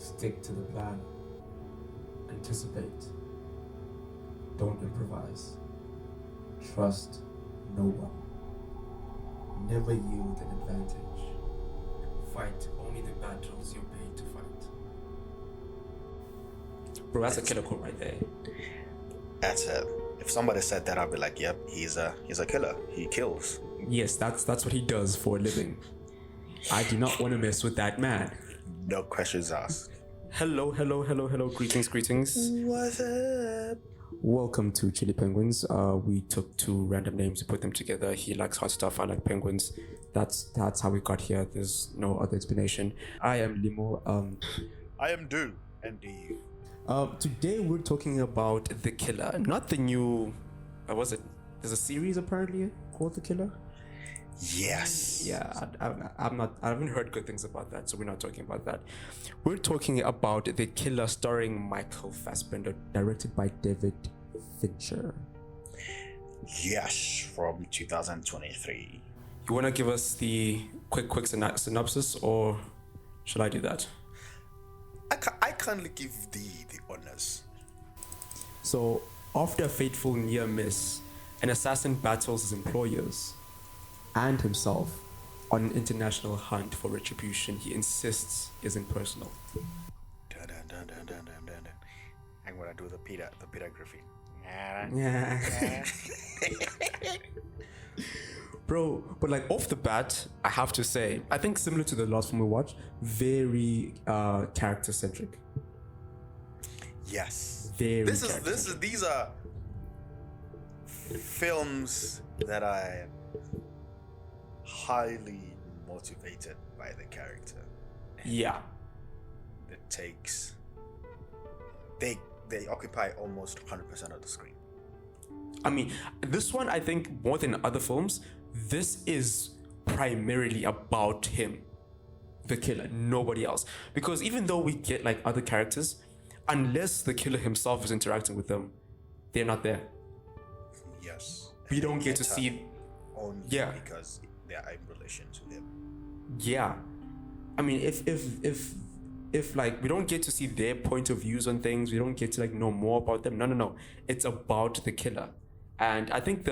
Stick to the plan. Anticipate. Don't improvise. Trust no one. Never yield an advantage. Fight only the battles you're paid to fight. Bro, that's a killer quote right there. That's it. If somebody said that, I'd be like, yep, he's a killer. He kills. Yes, that's what he does for a living. I do not want to mess with that man. No questions asked. Hello. Greetings. What's up? Welcome to Chilli Penguins. We took two random names and put them together. He likes hot stuff, I like penguins. That's how we got here. There's no other explanation. I am Limo. I am Do. And do you? Today we're talking about The Killer, not the new. Was it? There's a series apparently called The Killer. Yes. Yeah, I haven't heard good things about that, so we're not talking about that. We're talking about The Killer, starring Michael Fassbender, directed by David Fincher. Yes, from 2023. You want to give us the quick synopsis, or should I do that? I kindly give the honors. So, after a fateful near miss, an assassin battles his employers and himself on an international hunt for retribution he insists isn't personal. Dun, dun, dun, dun, dun, dun, dun. I'm gonna do the Peter Griffin. Yeah. Bro, but like off the bat, I have to say, I think similar to the last film we watched, very character centric. Yes. Very. These are films that I highly motivated by the character. Yeah. It takes they occupy almost 100% of the screen. I mean, this one, I think more than other films, this is primarily about him, the killer, nobody else. Because even though we get like other characters, unless the killer himself is interacting with them, they're not there. Yes. We don't get to see. Only Yeah. because they are in relation to him. Yeah, I mean, if like we don't get to see their point of views on things, we don't get to like know more about them. No, it's about the killer. And I think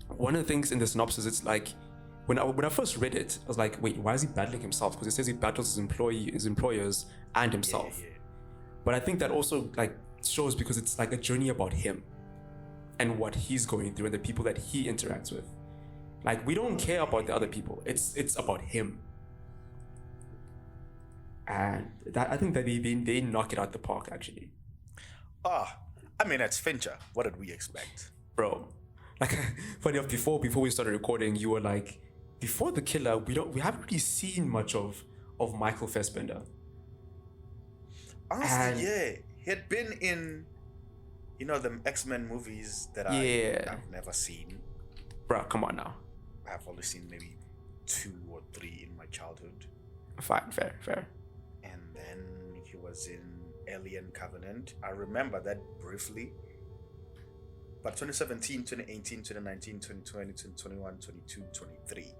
one of the things in the synopsis, it's like when I first read it, I was like, wait, why is he battling himself? Because it says he battles his employers and himself. Yeah. But I think that also like shows because it's like a journey about him and what he's going through and the people that he interacts with. Like, we don't care about the other people. It's about him. And that I think that they knock it out the park, actually. I mean, it's Fincher. What did we expect? Bro, like, funny enough, before we started recording, you were like, before The Killer, we haven't really seen much of Michael Fassbender. Honestly, yeah. He had been in, the X-Men movies that I've never seen. Bro, come on now. I've only seen maybe 2 or 3 in my childhood. Fine, fair. And then he was in Alien Covenant. I remember that briefly. But 2017, 2018, 2019, 2020, 2021, 22, 23.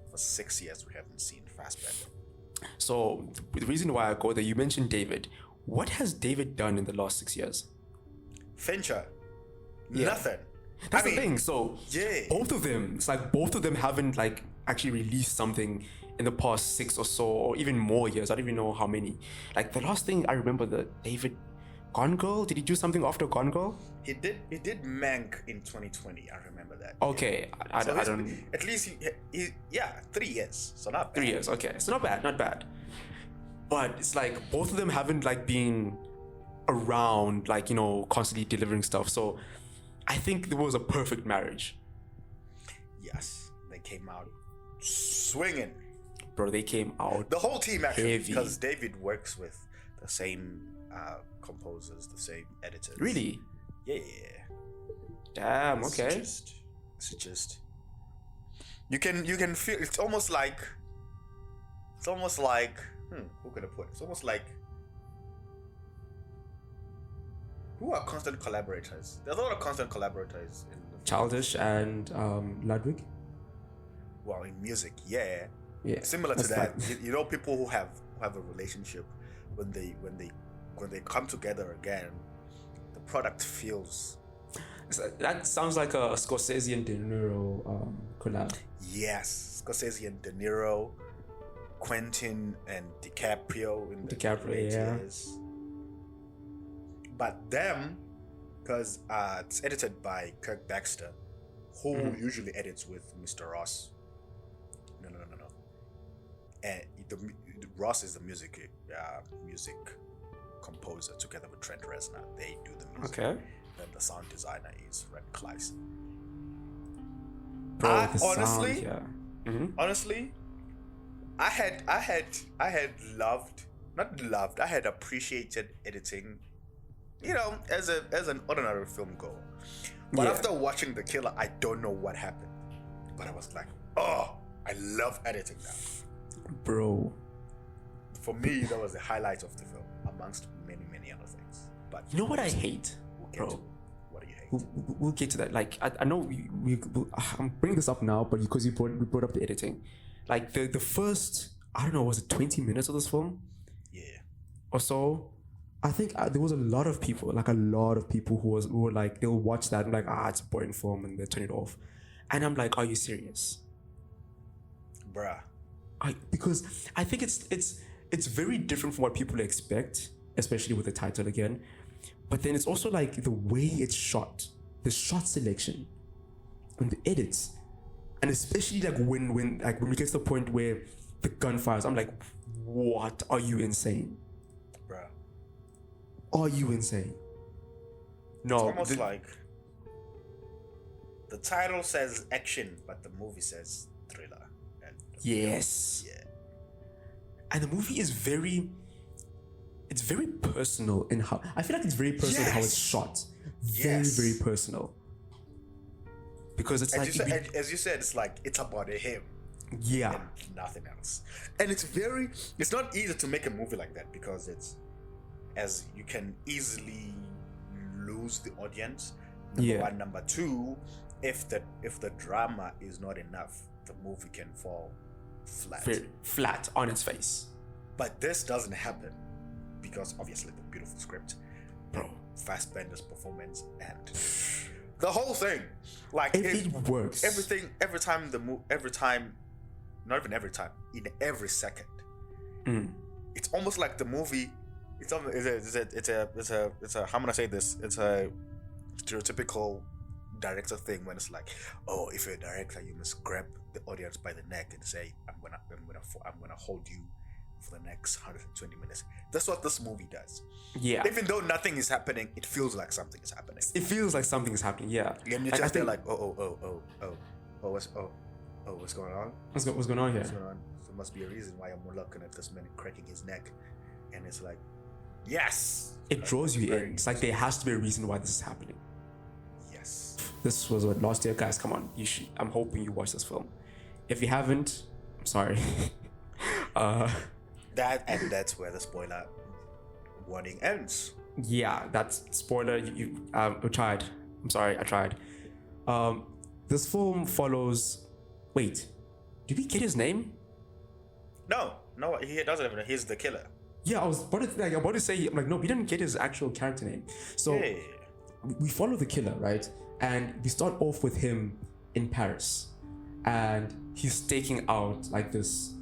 For 6 years, we haven't seen Fassbender. So, the reason why I go there, you mentioned David. What has David done in the last 6 years? Fincher. Yeah. Nothing. That's the thing. So yeah. both of them haven't like actually released something in the past 6 or so, or even more years. I don't even know how many. Like the last thing I remember, the David Gone Girl. Did he do something after Gone Girl? He did Mank in 2020. I remember that. Okay, I don't. At least he 3 years. So not bad. 3 years. Okay, so not bad. But it's like both of them haven't like been around, like constantly delivering stuff. So I think there was a perfect marriage. Yes, they came out swinging. Bro, they came out the whole team actually, heavy. Because David works with the same composers, the same editors. Really? Yeah. Damn. Okay. It's just you can feel. It's almost like who can I put? It's almost like. Who are constant collaborators? There's a lot of constant collaborators in the Childish and Ludwig. Well, in music, yeah. Yeah. Similar to that, people who have a relationship when they come together again, the product feels. That sounds like a Scorsese and De Niro collab. Yes, Scorsese and De Niro, Quentin and DiCaprio in the late years. But them, because it's edited by Kirk Baxter, who usually edits with Mr. Ross. No. And Ross is the music composer together with Trent Reznor. They do the music. Okay. Then the sound designer is Red Kleiss. Bro, Honestly, I had appreciated editing, as an ordinary film goer. But after watching The Killer, I don't know what happened. But I was like, oh, I love editing now. Bro. For me, that was the highlight of the film, amongst many, many other things. But you know what I hate, bro? What do you hate? We'll get to that. Like, I know I'm bringing this up now, but because we brought up the editing. Like, the first, I don't know, was it 20 minutes of this film? Yeah. Or so? I think there was a lot of people who were like, they'll watch that and like, it's a boring film, and they turn it off. And I'm like, are you serious? Bruh. Because I think it's very different from what people expect, especially with the title again. But then it's also like the way it's shot, the shot selection, and the edits, and especially like when we get to the point where the gun fires, I'm like, what? Are you insane? Bruh. Are you insane? No. It's almost like the title says action, but the movie says thriller. Yes. Yeah. And the movie is very personal in how I feel like it's very personal in how it's shot. Very, very personal. Because it's as you said, it's like it's about him. Yeah. And nothing else. And it's not easy to make a movie like that, because as you can easily lose the audience. Number one. Number two, if the drama is not enough, the movie can fall flat. Very flat on its face. But this doesn't happen, because obviously the beautiful script, bro, Fassbender's performance, and the whole thing, like it works. In every second, it's almost like the movie. It's a how am I gonna say this? It's a stereotypical director thing when it's like, oh, if you're a director, you must grab the audience by the neck and say, I'm gonna hold you for the next 120 minutes. That's what this movie does. Yeah. Even though nothing is happening, it feels like something is happening. It feels like something is happening. Yeah. And you're just there like, what's going on? What's going on here? What's going on? There must be a reason why I'm looking at this man cracking his neck, and it's like, yes. It draws you in. It's like there has to be a reason why this is happening. Yes. This was what last year, guys. Come on, I'm hoping you watch this film. If you haven't, I'm sorry. That's where the spoiler warning ends. Yeah, that's spoiler. I tried. I'm sorry, I tried. This film follows. Wait, did we get his name? No, he doesn't have it. He's the killer. Yeah, I was about to say, I'm like, no, we didn't get his actual character name. So we follow the killer, right? And we start off with him in Paris, and he's staking out like this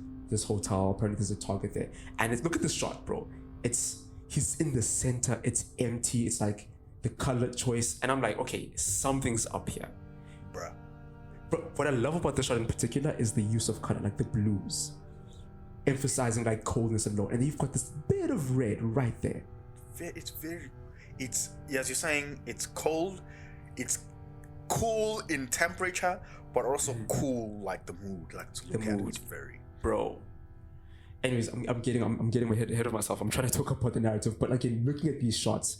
hotel. Apparently there's a target there, and look at the shot, bro. He's in the center. It's empty. It's like the color choice, and I'm like, okay, something's up here, bruh. But what I love about the shot in particular is the use of color, like the blues, emphasizing like coldness and low, and you've got this bit of red right there. It's as you're saying, it's cold, it's cool in temperature, but also cool like the mood, like to look at. It's very, bro. Anyways, I'm getting ahead of myself. I'm trying to talk about the narrative, but again, looking at these shots,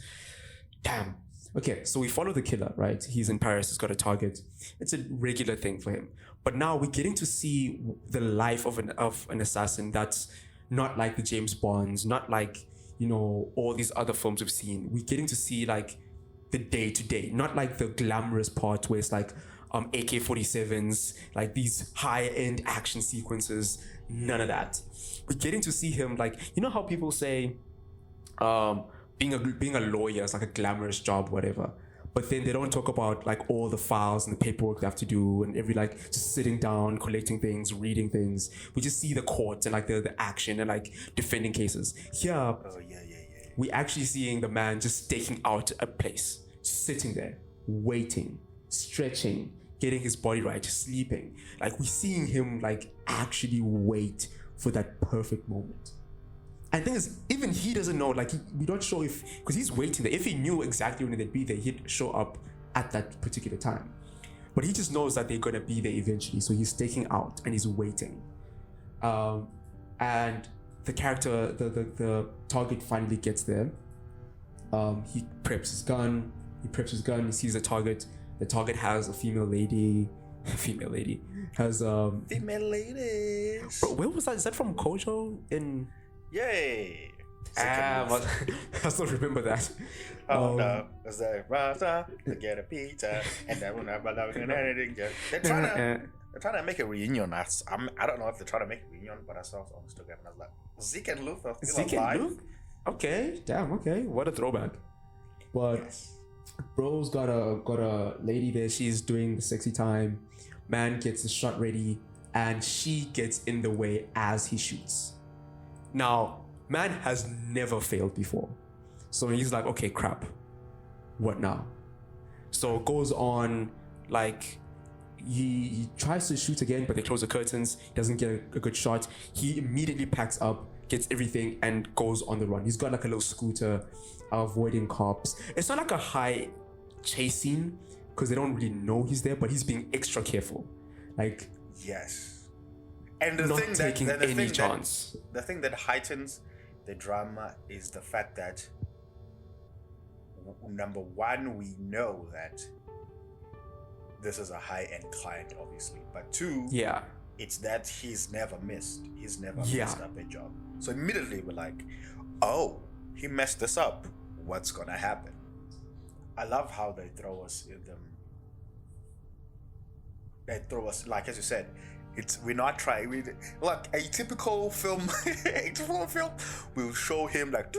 damn. Okay, so we follow the killer, right? He's in Paris, he's got a target. It's a regular thing for him. But now we're getting to see the life of an assassin that's not like the James Bonds, not like, all these other films we've seen. We're getting to see like the day-to-day, not like the glamorous part where it's like AK-47s, like these high-end action sequences, none of that. We're getting to see him like, how people say, being a lawyer is like a glamorous job, whatever. But then they don't talk about like all the files and the paperwork they have to do and every like just sitting down, collecting things, reading things. We just see the courts and like the action and like defending cases. Here, Oh yeah. we actually seeing the man just staking out a place, sitting there, waiting, stretching, getting his body right, sleeping. Like we're seeing him like actually wait for that perfect moment. And the thing is, even he doesn't know, like we don't show if, because he's waiting there. If he knew exactly when they'd be there, he'd show up at that particular time. But he just knows that they're gonna be there eventually, so he's staking out and he's waiting. And the character, the target finally gets there. He preps his gun. He sees the target. The target has a female lady has Female ladies. Bro, where was that? Is that from Kojo in? Yay. I still remember that. Oh no, it's like Rasta to get a pizza, and then when I'm anything, they're trying to make a reunion. I don't know if they're trying to make a reunion, but I saw it on Instagram and I was like, Zeke and Luke are still Zeke alive. and Luke? Okay, damn. Okay, what a throwback. But bro's got a lady there. She's doing the sexy time. Man gets the shot ready, and she gets in the way as he shoots. Now, man has never failed before. So he's like, okay, crap. What now? So it goes on, like, he tries to shoot again, but they close the curtains. He doesn't get a good shot. He immediately packs up, gets everything, and goes on the run. He's got like a little scooter, avoiding cops. It's not like a high chase scene, because they don't really know he's there, but he's being extra careful. Like, yes. And the not thing taking that any chance. The thing that heightens the drama is the fact that number one, we know that this is a high-end client, obviously, but two, Yeah. it's that he's never missed. He's never Yeah. messed up a job. So immediately we're like, oh, he messed this up. What's gonna happen? I love how they throw us in them. They throw us, like as you said, we're not trying. Like a typical film, will show him like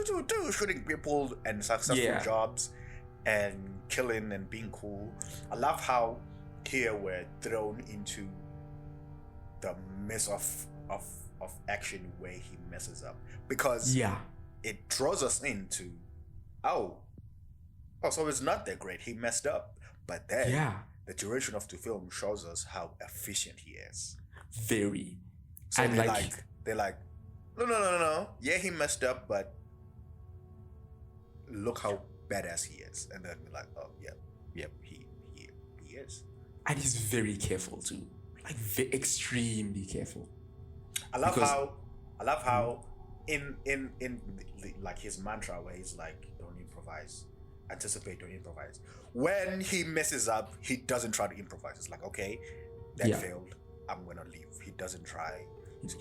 shooting people and successful jobs and killing and being cool. I love how here we're thrown into the mess of action where he messes up, because it draws us into so it's not that great. He messed up, but then the duration of the film shows us how efficient he is. Very. So and they're like, no. Yeah, he messed up, but look how badass he is. And then we're like, oh, yep, he is. And he's very careful too. Like extremely careful. I love how in like his mantra where he's like, don't improvise. Anticipate, don't improvise. When he messes up, he doesn't try to improvise. It's like, okay, that failed. I'm gonna leave. He doesn't try to,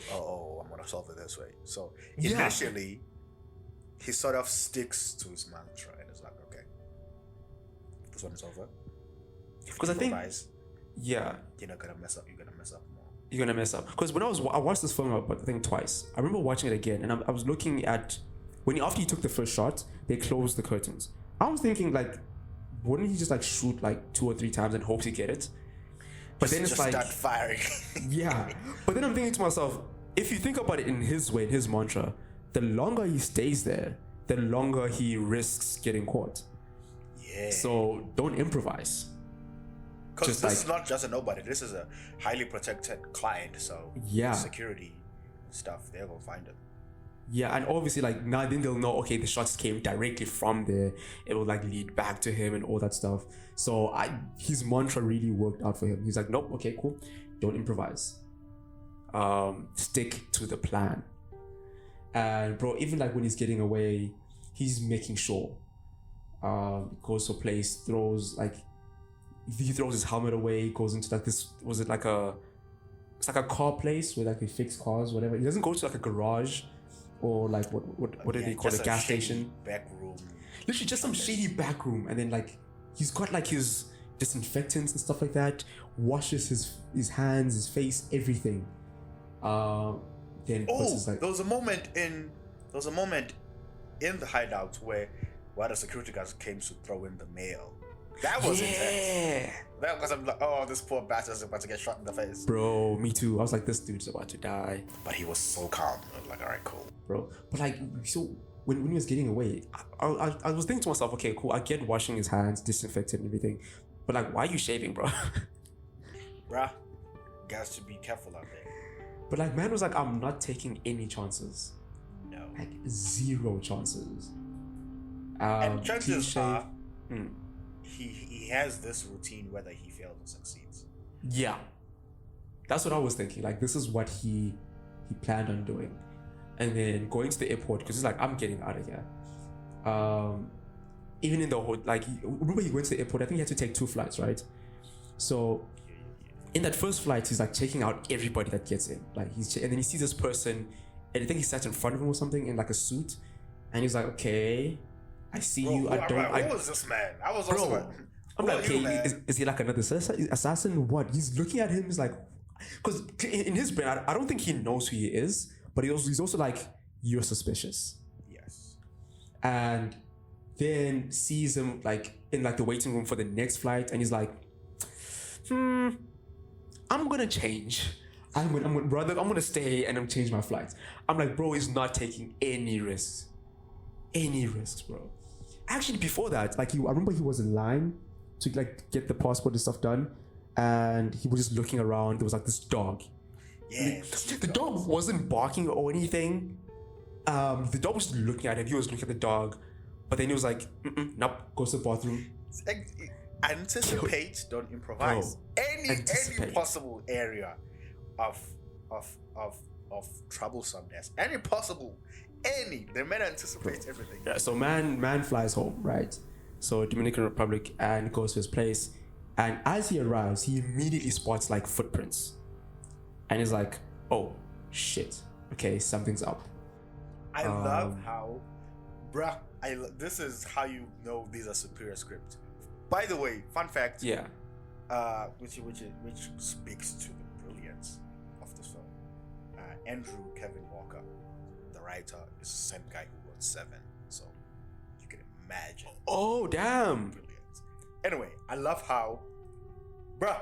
I'm gonna solve it this way. So initially, he sort of sticks to his mantra and it's like, okay, this one is over. Because I think, you're not gonna mess up. You're gonna mess up more. You're gonna mess up. Because when I watched this film, I think twice. I remember watching it again, and I was looking at after he took the first shot, they closed the curtains. I was thinking like, wouldn't he just like shoot like 2 or 3 times and hope to get it? But then it's like, start firing. But then I'm thinking to myself, if you think about it in his way, in his mantra, the longer he stays there, the longer he risks getting caught. Yeah. So don't improvise. Because this is not just a nobody. This is a highly protected client. So security stuff, they're gonna find him. Yeah, and obviously, like, now then they'll know, okay, the shots came directly from there. It will, like, lead back to him and all that stuff. So his mantra really worked out for him. He's like, nope, okay, cool. Don't improvise. Stick to the plan. And, bro, even, like, when he's getting away, he's making sure. Goes to a place, he throws his helmet away, goes into, like, this, it's like a car place where, like, they fix cars, whatever. He doesn't go to, like, a garage. Or like what do they call it? A gas station? Back room. Literally just some shady back room, and then like he's got like his disinfectants and stuff like that. Washes his hands, his face, everything. Then puts his, like, there was a moment in the hideout where the security guards came to throw in the mail. That was intense. That was, I'm like, oh, this poor bastard's about to get shot in the face. Bro, me too. I was like, this dude's about to die. But he was so calm. I was like, all right, cool. Bro, but like, so when he was getting away, I was thinking to myself, okay, cool, I get washing his hands, disinfected and everything, but like, why are you shaving, bro? Bruh, guys should be careful out there. But like, man was like, I'm not taking any chances. No. Like, 0 chances. And chances are, he has this routine whether he fails or succeeds. Yeah, that's what I was thinking. Like, this is what he planned on doing, and then going to the airport because he's like, I'm getting out of here. Even in the whole, like, remember he went to the airport. I think he had to take 2 flights, right? So in that first flight, he's like checking out everybody that gets in. Like and then he sees this person, and I think he sat in front of him or something in like a suit, and he's like, okay, I see you. Who was this man? I was also like, I'm like, okay, is he like another assassin? What? He's looking at him. He's like, because in his brain, I don't think he knows who he is, but he's also like, you're suspicious. Yes. And then sees him like in like the waiting room for the next flight, and he's like, I'm gonna change. I'm gonna stay and I'm change my flights. I'm like, bro, he's not taking any risks. Any risks, bro. Actually, before that, like, I remember he was in line to like get the passport and stuff done, and he was just looking around. There was like this dog. Yeah. The dog wasn't barking or anything. The dog was looking at him. He was looking at the dog, but then he was like, nope, goes to the bathroom. Anticipate, don't improvise. Bro, any possible area of troublesomeness, the man anticipates everything. Yeah, so man flies home, right? So Dominican Republic, and goes to his place, and as he arrives, he immediately spots like footprints, and he's like, oh shit, okay, something's up. I love how, bruh, this is how you know these are superior scripts. By the way, fun fact. Yeah. Which speaks to the brilliance of this film. Andrew Kevin Walker, the writer, is the same guy who wrote Seven, so you can imagine. Oh damn. Brilliant. Anyway, I love how, bruh,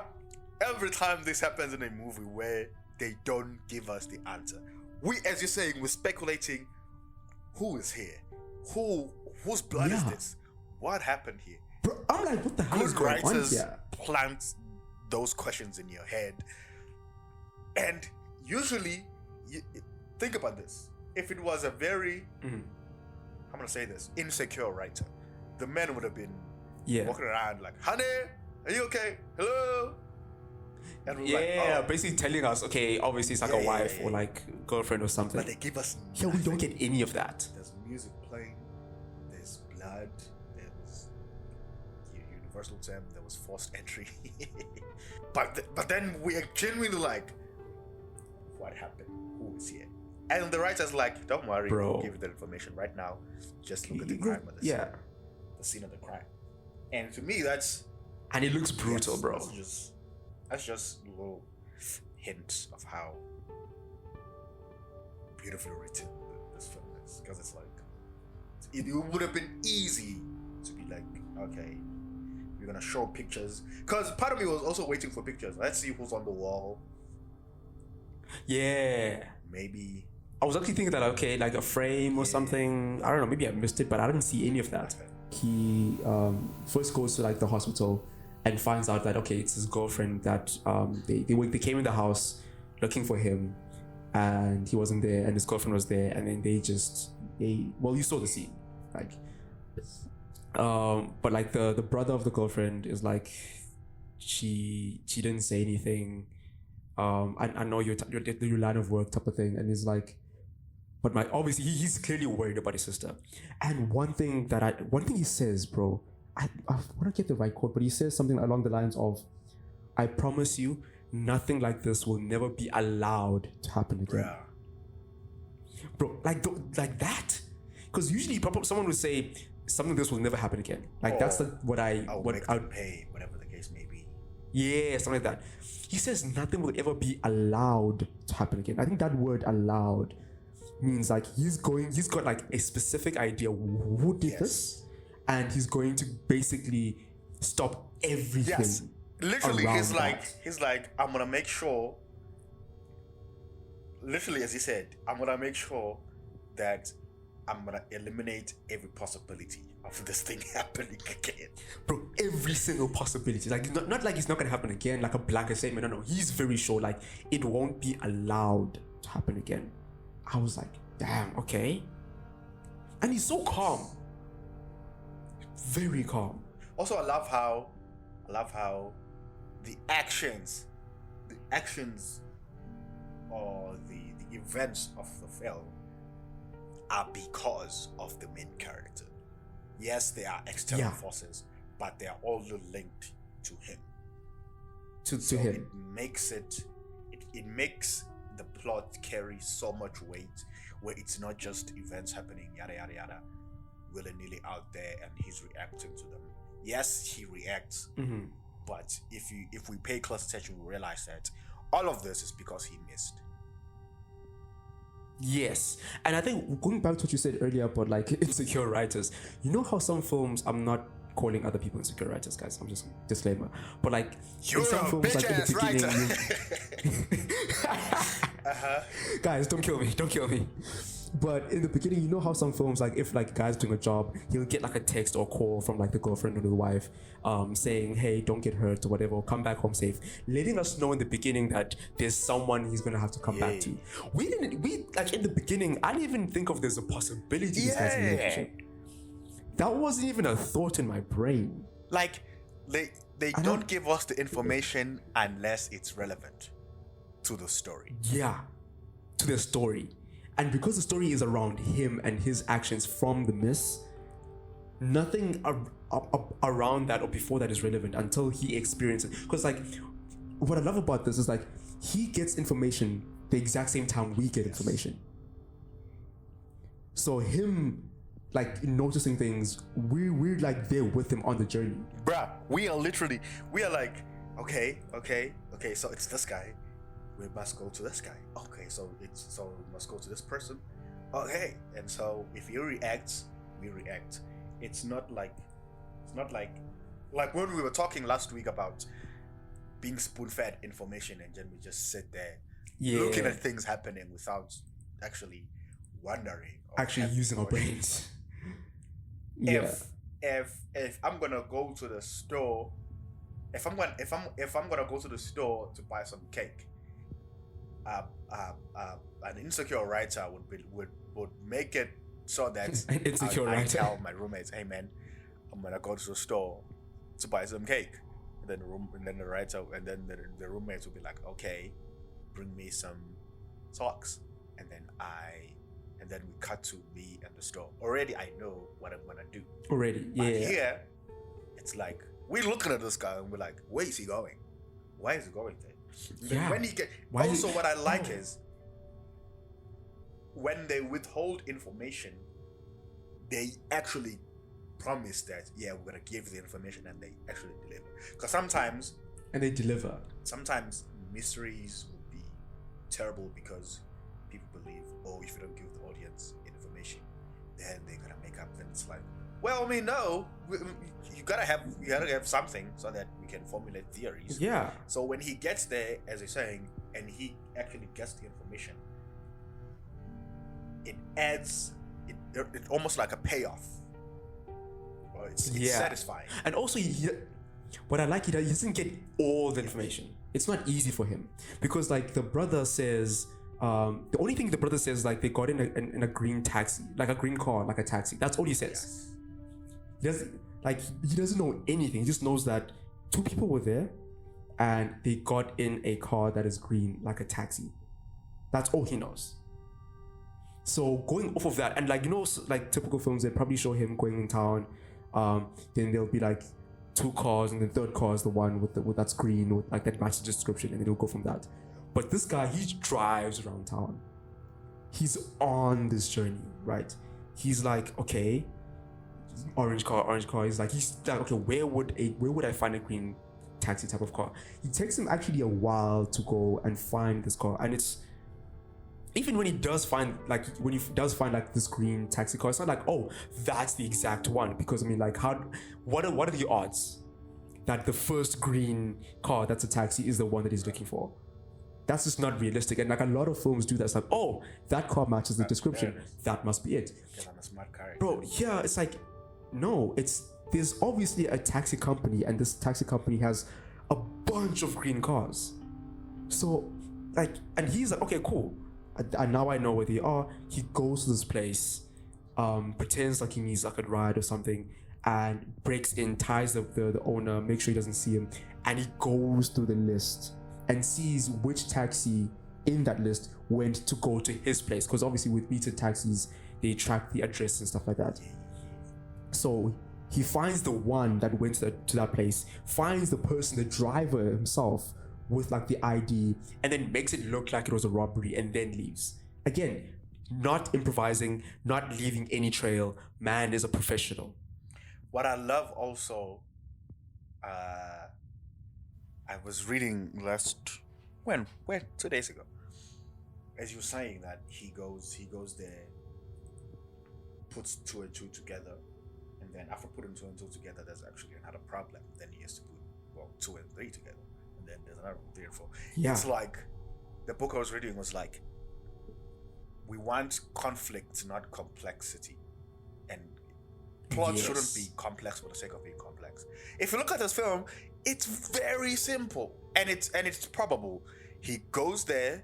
every time this happens in a movie where they don't give us the answer, as you're saying, we're speculating who is here, whose blood is this, what happened here. Bro, I'm like, what the hell is going on here? Plant those questions in your head, and usually, think about this. If it was a very, I'm gonna say this, insecure writer, the man would have been walking around like, "Honey, are you okay? Hello." And we're like, basically telling us, okay, obviously it's like a wife or like girlfriend or something. But they give us we don't get any of that. There's music playing, there's blood, there's universal term, there was forced entry. but then we are genuinely like, what happened? Who is here? And the writer's like, don't worry, bro, we'll give you that information right now. Just look at the crime of the scene of the crime. And to me, and it looks brutal, bro. That's just a little hint of how beautifully written this film is. Because it's like, it would have been easy to be like, okay, we're gonna show pictures. Because part of me was also waiting for pictures. Let's see who's on the wall. Yeah. Maybe. I was actually thinking that, okay, like a frame or something. I don't know, maybe I missed it, but I didn't see any of that. He first goes to like the hospital and finds out that, okay, it's his girlfriend that they came in the house looking for him, and he wasn't there, and his girlfriend was there, and then you saw the scene, like, but like the brother of the girlfriend is like, she didn't say anything. I know your line of work type of thing, and he's like, but obviously he's clearly worried about his sister. And one thing he says, bro, I want to get the right quote, but he says something along the lines of, I promise you, nothing like this will never be allowed to happen again. Bro, like that? Because usually someone would say, something like this will never happen again. Like, that's what I would pay, whatever the case may be. Yeah, something like that. He says nothing will ever be allowed to happen again. I think that word allowed means like he's got like a specific idea who did Yes. this, and he's going to basically stop everything. Yes. Literally, around he's like, that. I'm gonna make sure. Literally, as he said, I'm gonna make sure that I'm gonna eliminate every possibility of this thing happening again. Bro, every single possibility. Like, not like it's not gonna happen again, like a blanket statement. No, he's very sure, like, it won't be allowed to happen again. I was like, damn, okay. And he's so calm. Very calm. Also, I love how the actions or the events of the film are because of the main character. Yes, they are external forces, but they are all linked to him. To him. It makes it makes the plot carry so much weight, where it's not just events happening yada yada yada willy-nilly out there and he's reacting to them. Yes, he reacts, but if we pay close attention, we realize that all of this is because he missed. Yes, and I think going back to what you said earlier about like insecure writers, you know how some films, I'm not calling other people insecure writers, guys, I'm just disclaimer, but like You're in some a films, like in the writer. guys, don't kill me. But in the beginning, you know how some films, like if like a guy's doing a job, he'll get like a text or call from like the girlfriend or the wife, saying, hey, don't get hurt or whatever, come back home safe, letting us know in the beginning that there's someone he's gonna have to come back to. We like in the beginning, I didn't even think of there's a possibility these guys in a relationship. That wasn't even a thought in my brain. Like they don't give us the information unless it's relevant to the story. Yeah, to the story. And because the story is around him and his actions from the miss, nothing around that or before that is relevant until he experiences. Because like, what I love about this is like, he gets information the exact same time we get information. So him like noticing things, we're like there with him on the journey. Bruh, we are like, okay, so it's this guy. We must go to this guy. Okay, so we must go to this person. Okay, and so if he reacts, we react. It's not like when we were talking last week about being spoon-fed information and then we just sit there looking at things happening without actually wondering. Actually using our brains. If I'm gonna go to the store, if I'm gonna go to the store to buy some cake, an insecure writer would make it so that an insecure I writer. tell my roommates, hey man, I'm gonna go to the store to buy some cake. And then the writer and then the roommates will be like, okay, bring me some socks. And then we cut to me at the store. Already I know what I'm gonna do. Already, yeah. But here, it's like we're looking at this guy and we're like, where is he going? Why is he going there? Yeah. When he get what I like is when they withhold information, they actually promise that we're gonna give the information, and they actually deliver. Because sometimes they deliver. Sometimes mysteries would be terrible because people believe, if you don't give the audience information, then they're gonna make up. Then it's like, well, I mean, no, you gotta have something so that we can formulate theories. Yeah. So when he gets there, as he's saying, and he actually gets the information, it adds it's almost like a payoff. Or it's satisfying. And also, what I like, he doesn't get all the information. It's not easy for him because, like, the brother says, the only thing the brother says, like, they got in a green taxi, like a green car, like a taxi. That's all he says. Yes. He doesn't know anything. He just knows that two people were there and they got in a car that is green, like a taxi. That's all he knows. So going off of that, and like, like typical films, they probably show him going in town. Then there'll be like two cars, and the third car is the one with that screen with like that matches description, and it'll go from that. But this guy, he drives around town. He's on this journey, right? He's like, okay, orange car. He's like, okay, where would I find a green taxi type of car? It takes him actually a while to go and find this car, and even when he does find like this green taxi car, it's not like, oh, that's the exact one, because I mean, like, what are the odds that the first green car that's a taxi is the one that he's looking for? That's just not realistic. And like a lot of films do that. It's like, oh, that car matches the description, that must be it. Bro, yeah, it's like, no, there's obviously a taxi company, and this taxi company has a bunch of green cars. So like, and he's like, okay, cool, and now I know where they are. He goes to this place, pretends like he needs like a ride or something, and breaks in, ties the owner, make sure he doesn't see him, and he goes through the list and sees which taxi in that list went to go to his place, because obviously with metered taxis they track the address and stuff like that. So he finds the one that went to that place, finds the person, the driver himself, with like the ID, and then makes it look like it was a robbery, and then leaves. Again, not improvising, not leaving any trail. Man is a professional. What I love also, I was reading when 2 days ago, as you were saying, that he goes there, puts 2 and 2 together, and then after putting 2 and 2 together, there's actually another problem. Then he has to put 2 and 3 together, and then there's another 3 and 4. Yeah. It's like the book I was reading was like, we want conflict, not complexity, and plot shouldn't be complex for the sake of being complex. If you look at this film, it's very simple, and it's probable. He goes there,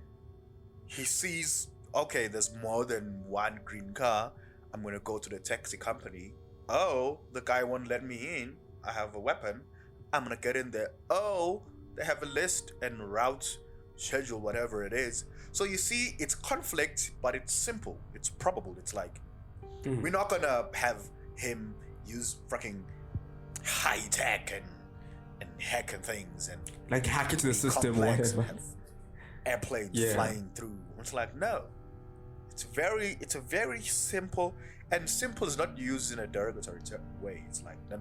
he sees, okay, there's more than one green car. I'm gonna go to the taxi company. Oh, the guy won't let me in. I have a weapon. I'm gonna get in there. Oh, they have a list and route, schedule, whatever it is. So you see, it's conflict, but it's simple. It's probable. It's like, we're not gonna have him use fucking high tech and hacking things and like hack into the system, whatever. Airplanes flying through. It's like, no. It's a very simple, and simple is not used in a derogatory way. It's like, no.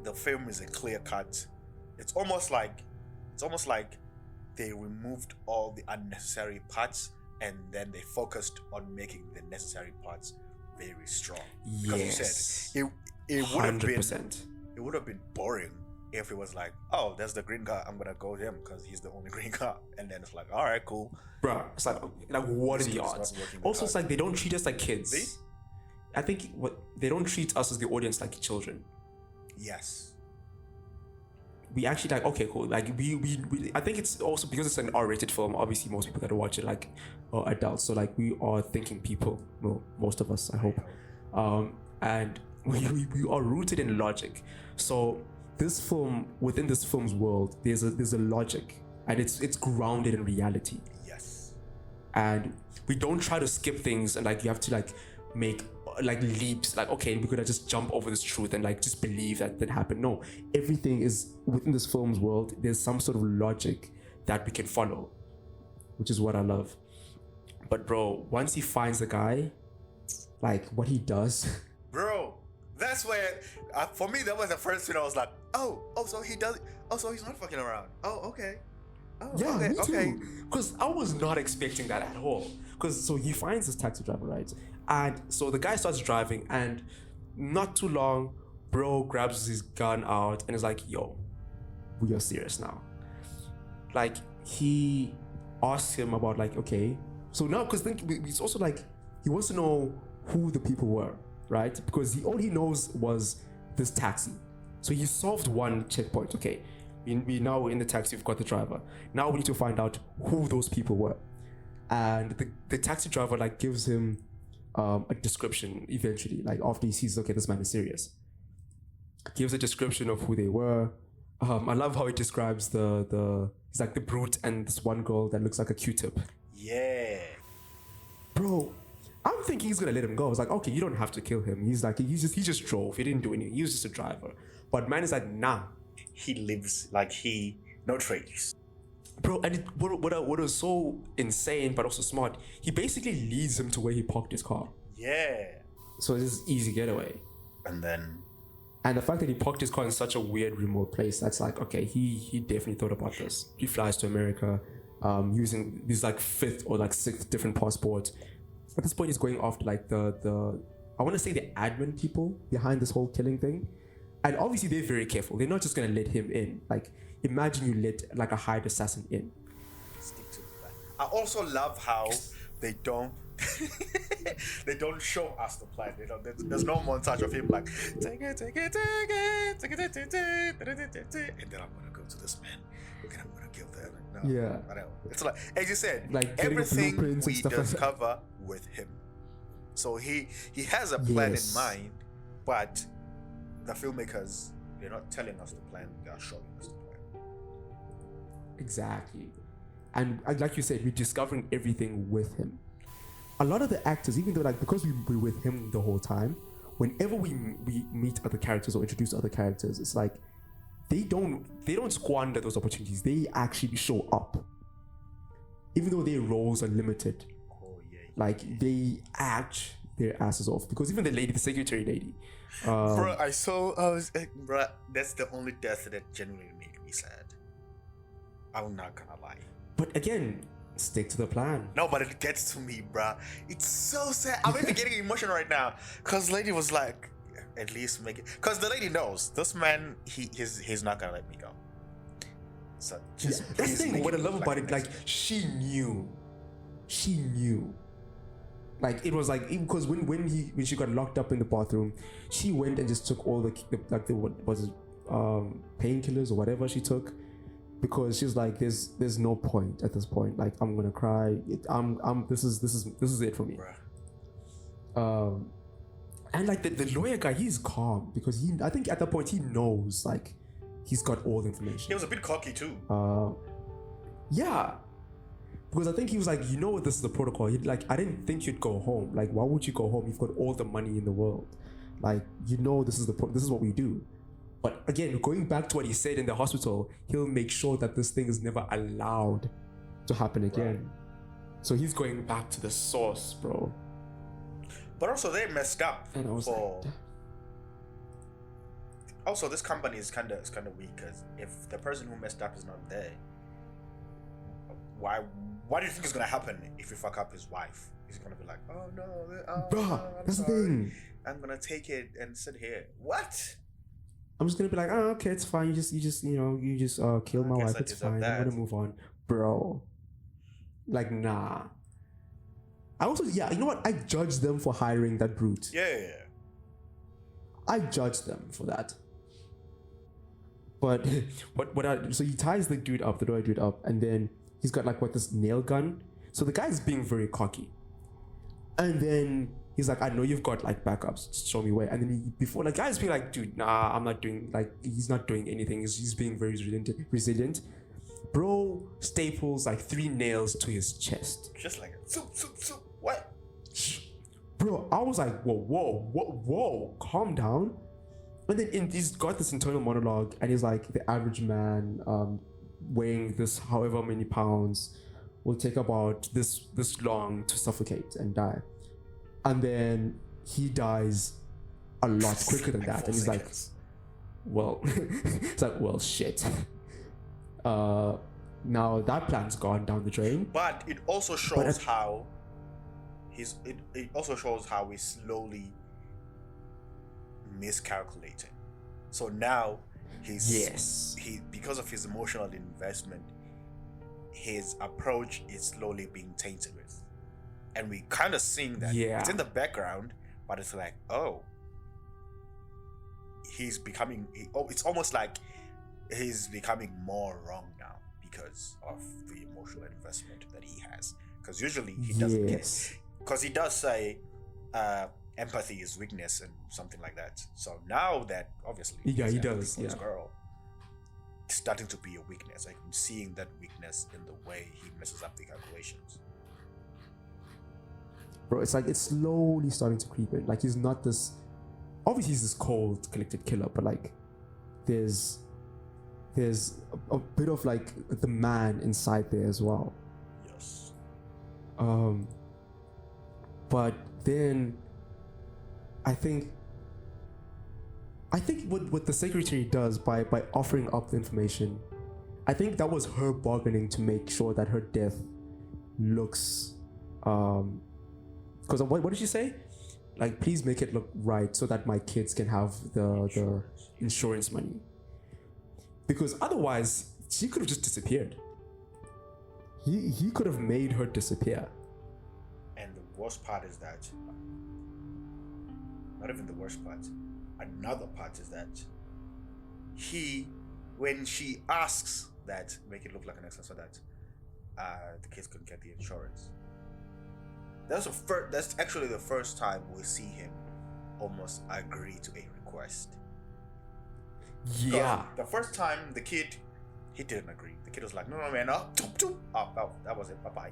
The film is a clear cut. It's almost like they removed all the unnecessary parts, and then they focused on making the necessary parts very strong. Because you said it would have been boring if it was like, oh, there's the green car, I'm gonna go him because he's the only green car, and then it's like, all right, cool, bro. It's like what are the odds? Also, it's like they don't treat us like kids. See? I think they don't treat us as the audience like children. Yes. We actually like, okay, cool. Like we I think it's also because it's an R-rated film. Obviously, most people that watch it like are adults, so like we are thinking people. Well, most of us, I hope, and we are rooted in logic. So this film, within this film's world, there's a logic, and it's grounded in reality. Yes. And we don't try to skip things, and like you have to like make like leaps, like, okay, we could just jump over this truth and like just believe that happened. No, everything is within this film's world. There's some sort of logic that we can follow, which is what I love. But bro, once he finds the guy, like what he does, bro, that's where for me that was the first thing. I was like, oh, so he does. Oh, so he's not fucking around. Oh, okay. Oh, yeah, okay, me too. okay. Because I was not expecting that at all. Because so he finds this taxi driver, right? And so the guy starts driving, and not too long, bro grabs his gun out and is like, yo, we are serious now. Like, he asks him about like, okay, so now, because it's also like, he wants to know who the people were, right? Because all he knows was this taxi. So he solved one checkpoint. Okay, we now in the taxi, we've got the driver. Now we need to find out who those people were. And the taxi driver like gives him a description eventually, like after he sees, okay, this man is serious. Gives a description of who they were. I love how he describes he's like the brute and this one girl that looks like a Q-tip. Yeah. Bro, I'm thinking he's gonna let him go. I was like, okay, you don't have to kill him. He's like, he just drove. He didn't do anything. He was just a driver. But man is like, nah. He lives like no trace. Bro, and what was so insane but also smart, he basically leads him to where he parked his car. Yeah. So it's just easy getaway. And the fact that he parked his car in such a weird remote place, that's like, okay, he definitely thought about this. He flies to America, using these like fifth or like sixth different passports. At this point, he's going after like the I want to say the admin people behind this whole killing thing, and obviously they're very careful. They're not just gonna let him in. Like, imagine you let like a hired assassin in. Stick to that. I also love how they don't they don't show us the plan. They don't, there's no montage of him like take it, and then I'm gonna go to this man. Okay, I'm gonna kill them. No, Yeah. I know. It's like, as you said, Like getting everything blueprints and we stuff like that. discover with him. So he has a plan Yes. in mind, but the filmmakers, they're not telling us the plan, they are showing us the plan. Exactly. And like you said, we're discovering everything with him. A lot of the actors, even though like because we're with him the whole time, whenever we meet other characters or introduce other characters, it's like they don't squander those opportunities. They actually show up. Even though their roles are limited. Oh yeah. Like they act their asses off. Because even the secretary lady. Bro, bro, that's the only death that genuinely made me sad. I'm not gonna lie. But again, stick to the plan. No, but it gets to me, bruh. It's so sad. I'm even getting emotional right now. Cause lady was like, at least make it. Cause the lady knows this man, he's not gonna let me go. So just Yeah, that's the thing. What I love about it, like she knew. Like it was like because when she got locked up in the bathroom, she went and just took all the what was it, painkillers or whatever she took, because she's like there's no point at this point. Like I'm gonna cry. This is it for me. And like the lawyer guy, he's calm because I think at that point he knows like he's got all the information. He was a bit cocky too. Yeah. Because I think he was like, you know what, this is the protocol. He'd like, I didn't think you'd go home. Like, why would you go home? You've got all the money in the world. Like, you know, this is what we do. But again, going back to what he said in the hospital, he'll make sure that this thing is never allowed to happen again. Right. So he's going back to the source, bro. But also they messed up. And I was like, also, this company is kind of weak because if the person who messed up is not there, what do you think is gonna happen if you fuck up his wife? He's gonna be like, oh no, bruh, that's sorry. the thing. I'm gonna take it and sit here. What? I'm just gonna be like, oh, okay, it's fine. You just killed my wife. It's fine. I'm gonna move on, bro. Like, nah. I also, you know what? I judge them for hiring that brute. Yeah. I judge them for that. But so he ties the lawyer dude up, and then he's got like this nail gun. So the guy's being very cocky. And then he's like, I know you've got like backups, just show me where. And then the guy's being like, dude, nah, I'm not doing, like, he's not doing anything. He's being very resilient. Bro staples like 3 nails to his chest. Just like, soup. What? Bro, I was like, whoa, calm down. And then he's got this internal monologue, and he's like, the average man weighing this however many pounds will take about this long to suffocate and die. And then he dies a lot quicker than that. And he's like, well, it's like, well, shit. Now that plan's gone down the drain. But it also shows how it also shows how he's slowly miscalculating. So now because of his emotional investment, his approach is slowly being tainted with. And we kind of seeing that. It's in the background, but it's like, he's becoming it's almost like he's becoming more wrong now because of the emotional investment that he has. Because usually he doesn't get, because he does say empathy is weakness and something like that. So now that obviously he does this girl, it's starting to be a weakness. Like, I'm seeing that weakness in the way he messes up the calculations. Bro, it's like it's slowly starting to creep in. Like, he's not this, obviously he's this cold, collected killer, but like there's a bit of like the man inside there as well. Yes. But then I think what the secretary does by offering up the information I think that was her bargaining to make sure that her death looks, because what did she say? Like, please make it look right so that my kids can have the insurance money. Because otherwise, she could have just disappeared. He could have made her disappear. And the worst part is that, not even the worst part, another part is that when she asks that, make it look like an accident so that the kids couldn't get the insurance. That's actually the first time we see him almost agree to a request. Yeah. The first time the kid, he didn't agree. The kid was like, no, man, no. That was it. Bye-bye.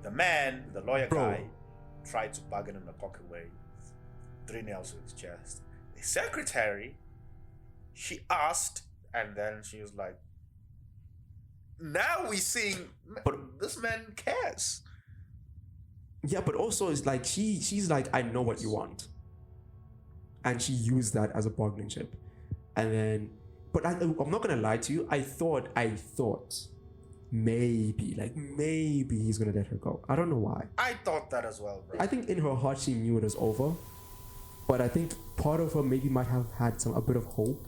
The man, the lawyer guy, tried to bargain in the pocket way. 3 nails to his chest. The secretary, she asked, and then she was like, now we seeing, but this man cares. Yeah, but also it's like she's like, I know what you want, and she used that as a bargaining chip. And then, but I'm not gonna lie to you, I thought maybe he's gonna let her go. I don't know why. I thought that as well, bro. I think in her heart she knew it was over, but I think part of her maybe might have had a bit of hope,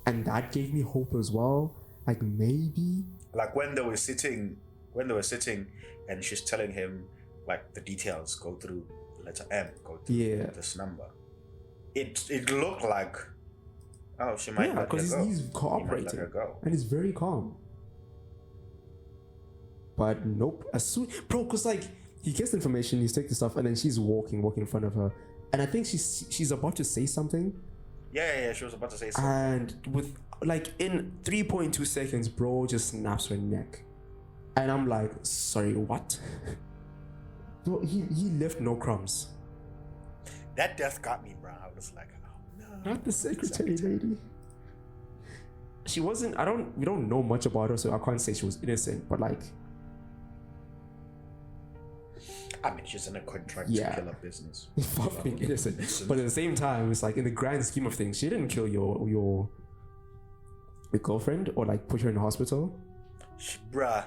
and that gave me hope as well. Like, maybe, like when they were sitting, and she's telling him, like, the details, go through letter M, go through this number. It looked like, oh, she might let her go. He's cooperating, let her go. And he's very calm. But nope, as soon, bro, because like he gets the information, he's taking the stuff, and then she's walking in front of her, and I think she's about to say something. Yeah, she was about to say something. And with like in 3.2 seconds, bro just snaps her neck, and I'm like, sorry, what? Bro, he left no crumbs. That death got me, bro. I was like, oh no. Not the secretary lady. She wasn't. We don't know much about her, so I can't say she was innocent. But like, I mean, she's in a contract to kill a business. Fuck being innocent. But at the same time, it's like in the grand scheme of things, she didn't kill your girlfriend or like put her in the hospital. Bruh.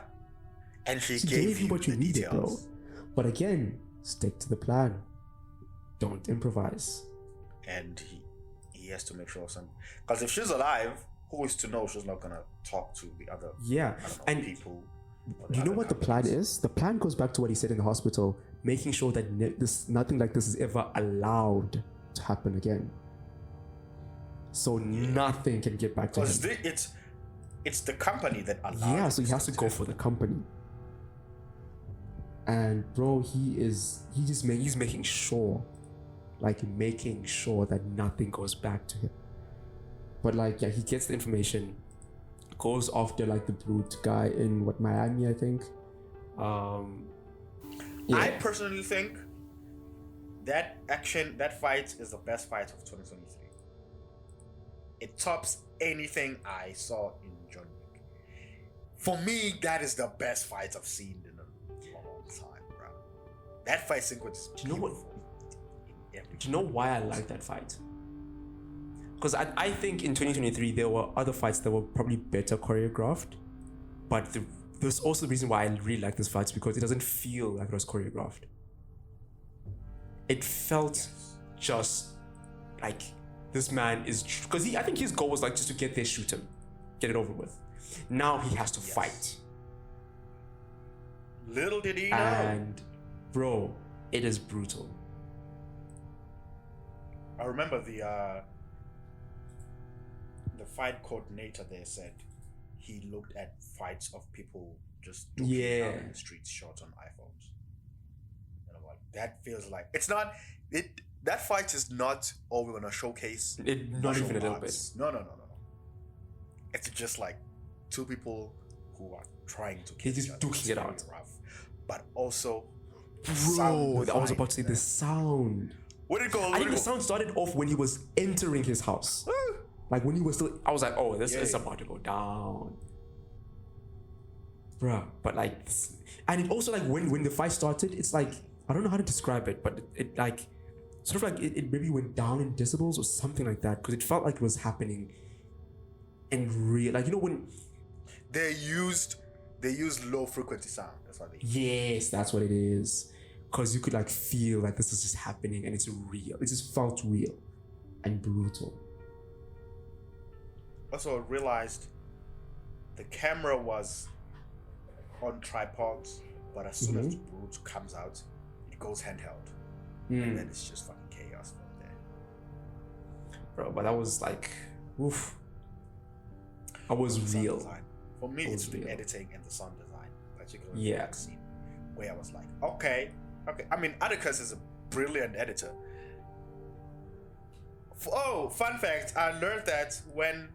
And she gave you what you needed, details. bro. But again, stick to the plan. Don't improvise. And he has to make sure something. Because if she's alive, who is to know she's not gonna talk to the other and people? You know what the plan is? The plan goes back to what he said in the hospital, making sure that nothing like this is ever allowed to happen again. So nothing can get back to him. Because it's the company that allows. Yeah, so he has to go for the company. And bro, he's making sure that nothing goes back to him. But like, yeah, he gets the information, goes after like the brute guy in Miami, I think. I personally think that fight is the best fight of 2023. It tops anything I saw in John Wick. For me, that is the best fight I've seen in a long time, bro. That fight sequence is beautiful. Do you know why I like that fight? Because I think in 2023 there were other fights that were probably better choreographed, but there's also the reason why I really like this fight, because it doesn't feel like it was choreographed. It felt just like this man is, because I think his goal was like just to get there, shoot him, get it over with. Now he has to fight. Little did he know. And bro, it is brutal. I remember the fight coordinator there said he looked at fights of people just duking out in the streets, shots on iPhones, and I'm like, that feels like it's not it. That fight is not all we're gonna showcase. Not even a little bit. No. It's just like two people who are trying to. He's just duking it out. Rough, but also, bro, I was about to say the sound. Where did it go? I think the sound started off when he was entering his house. Like when he was still, I was like, oh, this is about to go down. Bruh, but like, and it also like when the fight started, it's like, I don't know how to describe it, but it like, sort of like it maybe went down in decibels or something like that, because it felt like it was happening in real, like, you know, when They used low frequency sound. That's what they used. Yes, that's what it is. Because you could like feel like this is just happening and it's real. It just felt real and brutal. Also realized the camera was on tripods, but as soon as the brute comes out, it goes handheld. And then it's just fucking chaos from there. Bro, but that was like, oof. That was real. Design. For me, it's the real. editing and the sound design, particularly Yeah. the scene where I was like, okay. I mean, Atticus is a brilliant editor. Oh, fun fact! I learned that when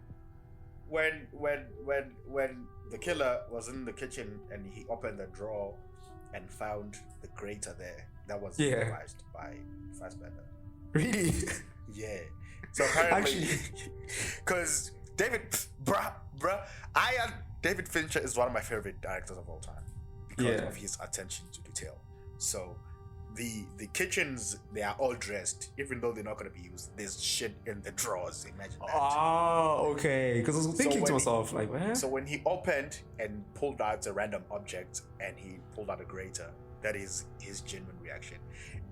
the killer was in the kitchen and he opened the drawer and found the grater there, that was improvised by Fassbender. Really? Yeah. So apparently, because David Fincher is one of my favorite directors of all time because of his attention to detail. So the kitchens, they are all dressed, even though they're not going to be used. There's shit in the drawers. Imagine that. Oh, okay. Because I was thinking to myself, like, what? So when he opened and pulled out a random object and he pulled out a grater, that is his genuine reaction.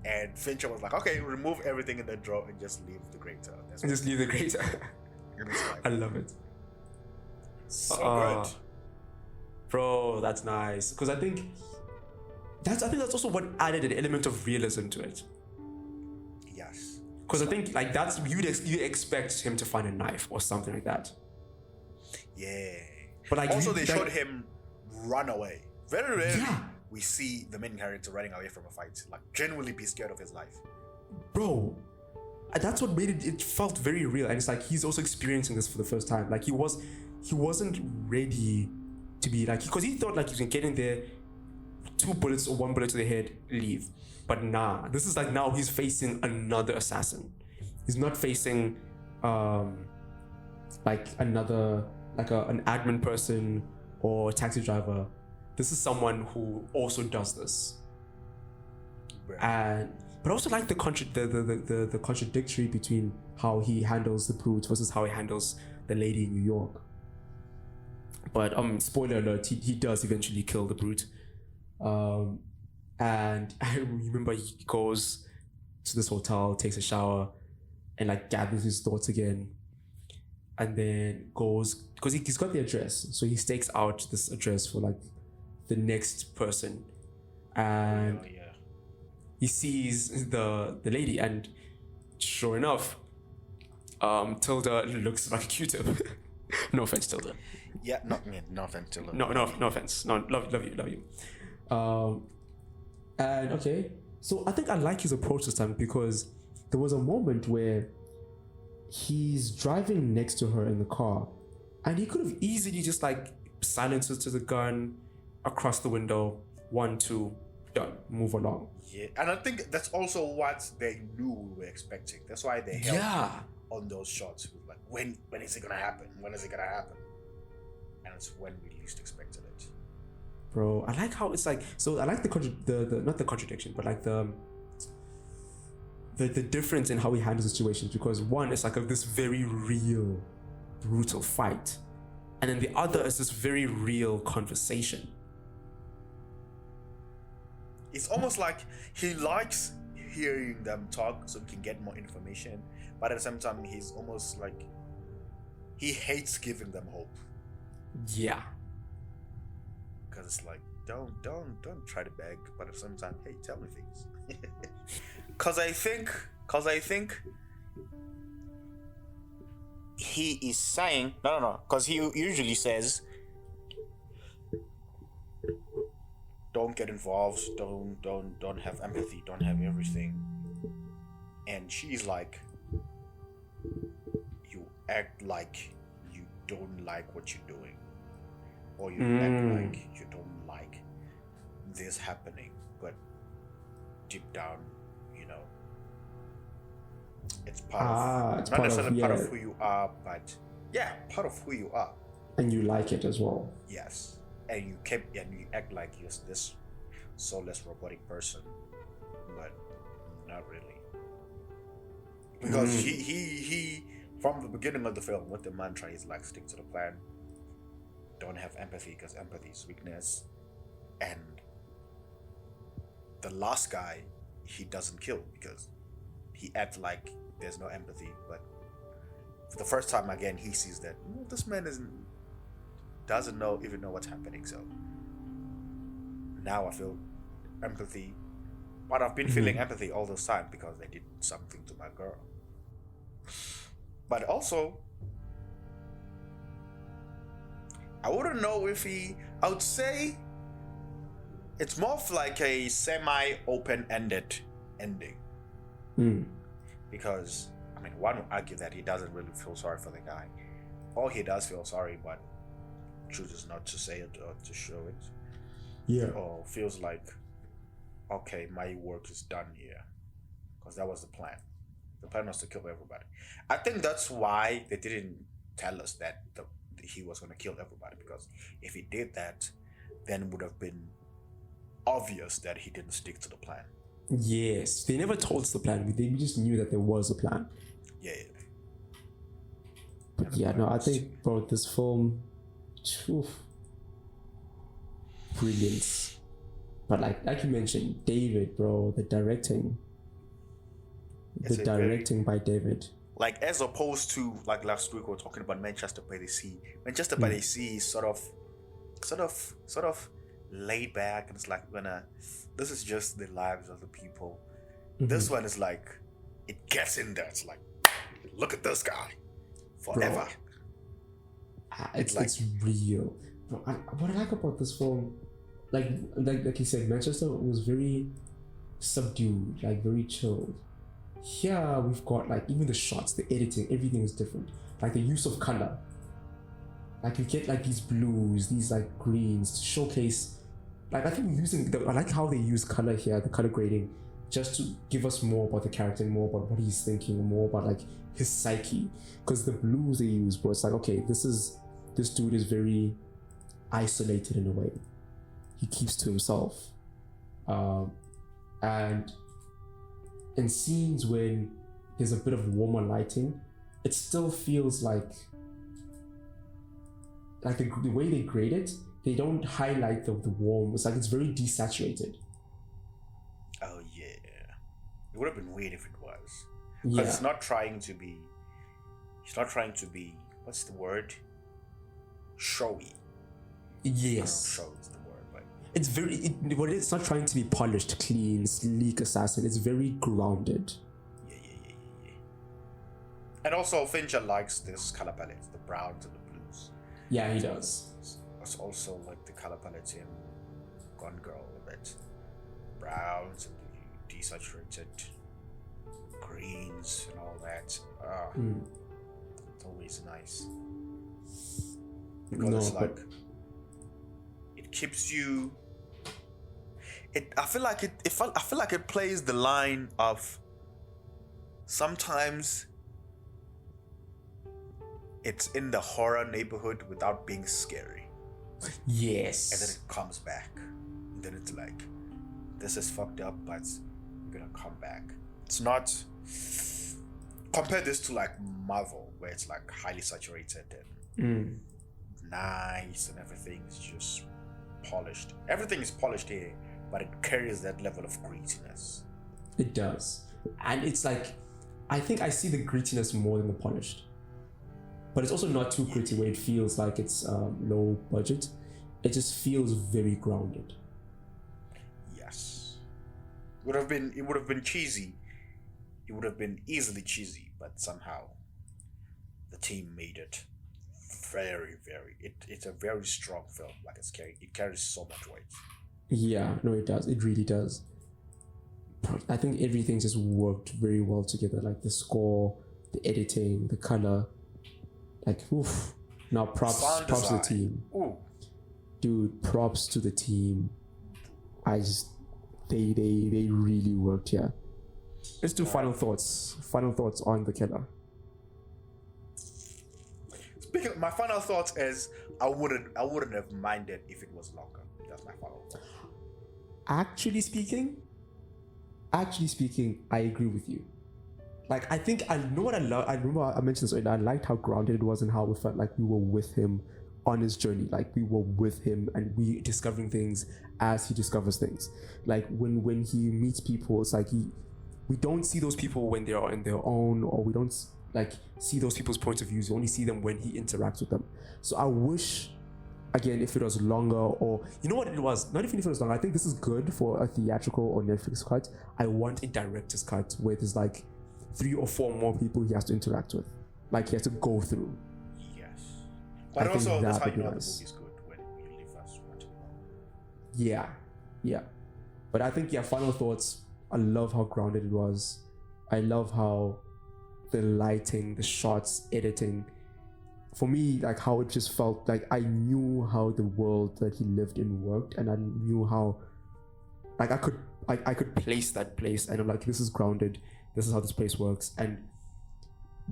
And Fincher was like, okay, remove everything in the drawer and just leave the grater. And just leave the grater. I love it. So good. Bro, that's nice. Because I think that's also what added an element of realism to it. Yes. Because I think like that's you expect him to find a knife or something like that. Yeah. But like also they showed him run away. Very rarely we see the main character running away from a fight, like genuinely be scared of his life. Bro, that's what made it felt very real. And it's like he's also experiencing this for the first time. Like he wasn't ready to be like, because he thought like he was gonna get in there, 2 bullets or 1 bullet to the head, leave. But nah, this is like now he's facing another assassin. He's not facing like another an admin person or a taxi driver. This is someone who also does this. But I also like the contradictory between how he handles the brute versus how he handles the lady in New York. But spoiler alert, he does eventually kill the brute. And I remember he goes to this hotel, takes a shower, and like gathers his thoughts again, and then goes, because he's got the address, so he stakes out this address for like the next person, and he sees the lady, and sure enough, Tilda looks like a Q-tip. No offense, Tilda. Yeah, no offense, Tilda. No offense. No, love you. And okay, so I think I like his approach this time, because there was a moment where he's driving next to her in the car, and he could have easily just like silences to the gun, across the window, 1, 2, done, move along. Yeah, and I think that's also what they knew we were expecting. That's why they held on those shots. Like, when is it gonna happen? When is it gonna happen? And it's when we least expected it. Bro, I like how it's like, so I like the not the contradiction, but like the difference in how he handles situations, because one is like this very real, brutal fight, and then the other is this very real conversation. It's almost like he likes hearing them talk so he can get more information, but at the same time he's almost like he hates giving them hope. Yeah. Because it's like, don't try to beg, but at the same time, hey, tell me things. Because I think he is saying no, because he usually says, don't get involved, don't have empathy, don't have everything. And she's like, you act like you don't like what you're doing, or you act like you don't like this happening, but deep down, it's part of, it's not necessarily part of who you are, but part of who you are, and you like it as well. Yes. And you act like you're this soulless robotic person, but not really, because he from the beginning of the film, with the mantra is like, stick to the plan, don't have empathy because empathy is weakness. And the last guy, he doesn't kill because he acts like there's no empathy. But for the first time again, he sees that this man doesn't even know what's happening. So now I feel empathy, but I've been feeling empathy all this time because they did something to my girl. But also, I wouldn't know if I would say it's more of like a semi-open-ended ending. Because, I mean, one would argue that he doesn't really feel sorry for the guy. Or he does feel sorry, but chooses not to say it or to show it. Yeah. Or feels like, okay, my work is done here. Because that was the plan. The plan was to kill everybody. I think that's why they didn't tell us that he was going to kill everybody. Because if he did that, then it would have been obvious that he didn't stick to the plan. Yes, they never told us the plan. We just knew that there was a plan. Yeah. But yeah, no, I think, bro, this film, brilliance. But like you mentioned, David, bro, the directing by David. Like, as opposed to, like last week we were talking about Manchester by the Sea. Manchester by the Sea is sort of laid back, and it's like this is just the lives of the people. This one is like, it gets in there. It's like, look at this guy forever. Bro, it's real. Bro, what I like about this film, like you said, Manchester was very subdued, like very chilled. Here we've got like even the shots, the editing, everything is different. Like the use of color. Like you get like these blues, these like greens to showcase. Like I think I like how they use color here, the color grading, just to give us more about the character, more about what he's thinking, more about like his psyche. Because the blues they use, bro, it's like, okay, this dude is very isolated in a way. He keeps to himself. And in scenes when there's a bit of warmer lighting, it still feels like the way they grade it, they don't highlight the warm. It's like it's very desaturated. Oh yeah, it would have been weird if it was. Because it's not trying to be. It's not trying to be. What's the word? Showy. Yes. Showy is the word, but it's very. It's not trying to be polished, clean, sleek, assassin. It's very grounded. Yeah. And also, Fincher likes this color palette, the browns and the blues. Yeah, he does. It's also like the color palette in Gone Girl, that browns and the desaturated greens and all that. It's always nice because it's like it keeps you. I feel like it plays the line of sometimes it's in the horror neighborhood without being scary. Yes. And then it comes back. And then it's like, this is fucked up, but we're gonna come back. It's not. Compare this to like Marvel, where it's like highly saturated and nice and everything is just polished. Everything is polished here, but it carries that level of grittiness. It does. And it's like, I think I see the grittiness more than the polished. But it's also not too gritty where it feels like it's low budget. It just feels very grounded. Yes. It would have been cheesy. It would have been easily cheesy, but somehow the team made it very, very. It's a very strong film. Like it carries so much weight. Yeah, no, it does. It really does. I think everything just worked very well together. Like the score, the editing, the color. Like, oof. Now props to the team. Ooh. Dude, props to the team. They really worked here. Let's do final thoughts. Final thoughts on The Killer. My final thoughts is I wouldn't have minded if it was longer. That's my final thought. Actually speaking, I agree with you. Like, I know what I love. I remember I mentioned this earlier. I liked how grounded it was and how we felt like we were with him on his journey. Like, we were with him and we discovering things as he discovers things. Like when he meets people, it's like we don't see those people when they are on their own, or we don't like see those people's points of views. We only see them when he interacts with them. So I wish, again, if it was longer, or you know what it was, not even if it was longer, I think this is good for a theatrical or Netflix cut. I want a director's cut where there's like 3 or 4 more people he has to interact with, like he has to go through. Yes, but also that's how you know the nice. movie's good, when you leave us wanting more. Yeah. But I think, final thoughts. I love how grounded it was. I love how the lighting, the shots, editing, for me, like how it just felt like I knew how the world that he lived in worked, and I knew how, like I could place that place, and I'm like, this is grounded. This is how this place works. And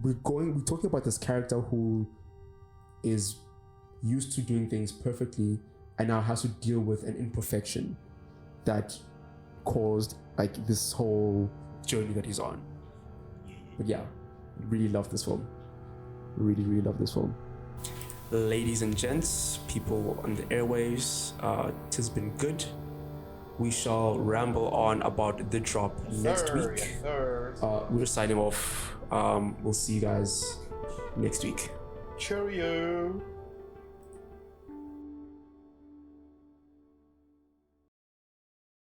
we're talking about this character who is used to doing things perfectly and now has to deal with an imperfection that caused like this whole journey that he's on. But yeah, really love this film. Really love this film. Ladies and gents, people on the airwaves, it has been good. We shall ramble on about the drop next week. Yes, sir. We're signing off. We'll see you guys next week. Cheerio.